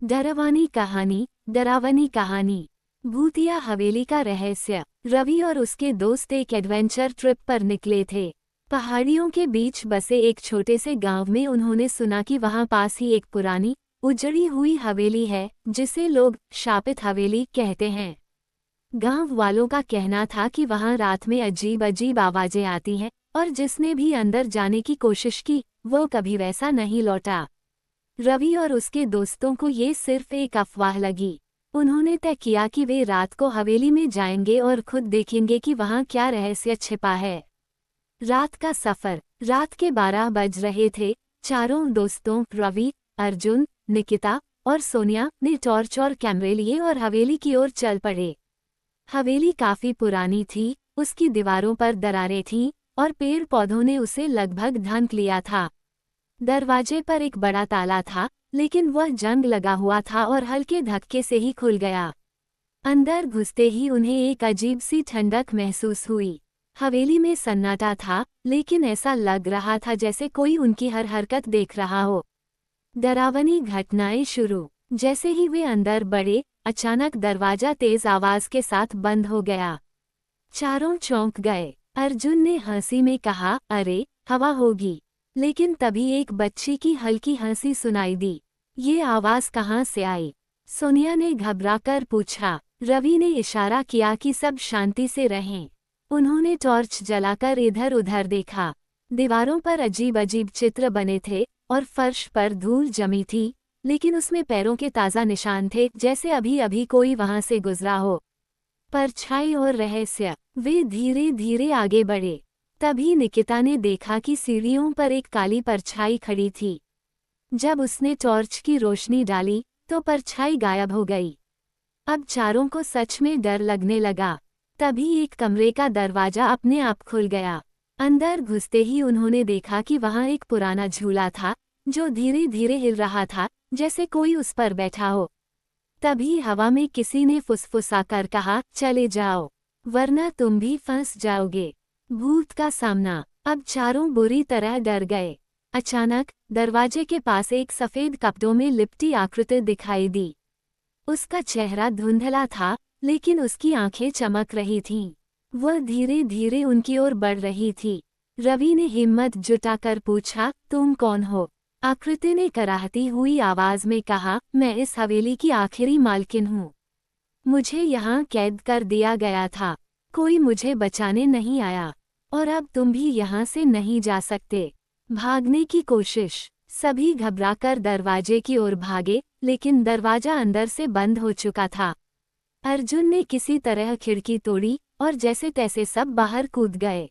डरावनी कहानी। भूतिया हवेली का रहस्य। रवि और उसके दोस्त एक एडवेंचर ट्रिप पर निकले थे। पहाड़ियों के बीच बसे एक छोटे से गांव में उन्होंने सुना कि वहां पास ही एक पुरानी उजड़ी हुई हवेली है जिसे लोग शापित हवेली कहते हैं। गांव वालों का कहना था कि वहां रात में अजीब अजीब आवाजें आती हैं और जिसने भी अंदर जाने की कोशिश की वो कभी वैसा नहीं लौटा। रवि और उसके दोस्तों को ये सिर्फ एक अफवाह लगी। उन्होंने तय किया कि वे रात को हवेली में जाएंगे और खुद देखेंगे कि वहां क्या रहस्य छिपा है। रात का सफर। रात के 12 बज रहे थे। चारों दोस्तों रवि, अर्जुन, निकिता और सोनिया ने टॉर्च और कैमरे लिए और हवेली की ओर चल पड़े। हवेली काफी पुरानी थी, उसकी दीवारों पर दरारें थीं और पेड़ पौधों ने उसे लगभग ढक लिया था। दरवाजे पर एक बड़ा ताला था, लेकिन वह जंग लगा हुआ था और हल्के धक्के से ही खुल गया। अंदर घुसते ही उन्हें एक अजीब सी ठंडक महसूस हुई। हवेली में सन्नाटा था, लेकिन ऐसा लग रहा था जैसे कोई उनकी हर हरकत देख रहा हो। डरावनी घटनाएं शुरू। जैसे ही वे अंदर बढ़े, अचानक दरवाजा तेज आवाज के साथ बंद हो गया। चारों चौंक गए। अर्जुन ने हंसी में कहा, अरे हवा होगी। लेकिन तभी एक बच्ची की हल्की हंसी सुनाई दी। ये आवाज कहाँ से आई? सोनिया ने घबराकर पूछा। रवि ने इशारा किया कि सब शांति से रहें। उन्होंने टॉर्च जलाकर इधर उधर देखा। दीवारों पर अजीब अजीब चित्र बने थे और फर्श पर धूल जमी थी, लेकिन उसमें पैरों के ताज़ा निशान थे, जैसे अभी अभी कोई वहां से गुजरा हो। परछाई और रहस्य। वे धीरे धीरे आगे बढ़े। तभी निकिता ने देखा कि सीढ़ियों पर एक काली परछाई खड़ी थी। जब उसने टॉर्च की रोशनी डाली तो परछाई गायब हो गई। अब चारों को सच में डर लगने लगा। तभी एक कमरे का दरवाजा अपने आप खुल गया। अंदर घुसते ही उन्होंने देखा कि वहां एक पुराना झूला था जो धीरे धीरे हिल रहा था, जैसे कोई उस पर बैठा हो। तभी हवा में किसी ने फुसफुसाकर कहा, चले जाओ, वरना तुम भी फंस जाओगे। भूत का सामना। अब चारों बुरी तरह डर गए। अचानक दरवाजे के पास एक सफेद कपड़ों में लिपटी आकृति दिखाई दी। उसका चेहरा धुंधला था, लेकिन उसकी आंखें चमक रही थीं। वह धीरे धीरे उनकी ओर बढ़ रही थी। रवि ने हिम्मत जुटाकर पूछा, तुम कौन हो? आकृति ने कराहती हुई आवाज में कहा, मैं इस हवेली की आखिरी मालकिन हूँ। मुझे यहाँ कैद कर दिया गया था। कोई मुझे बचाने नहीं आया और अब तुम भी यहाँ से नहीं जा सकते। भागने की कोशिश। सभी घबराकर दरवाजे की ओर भागे, लेकिन दरवाजा अंदर से बंद हो चुका था। अर्जुन ने किसी तरह खिड़की तोड़ी और जैसे तैसे सब बाहर कूद गए।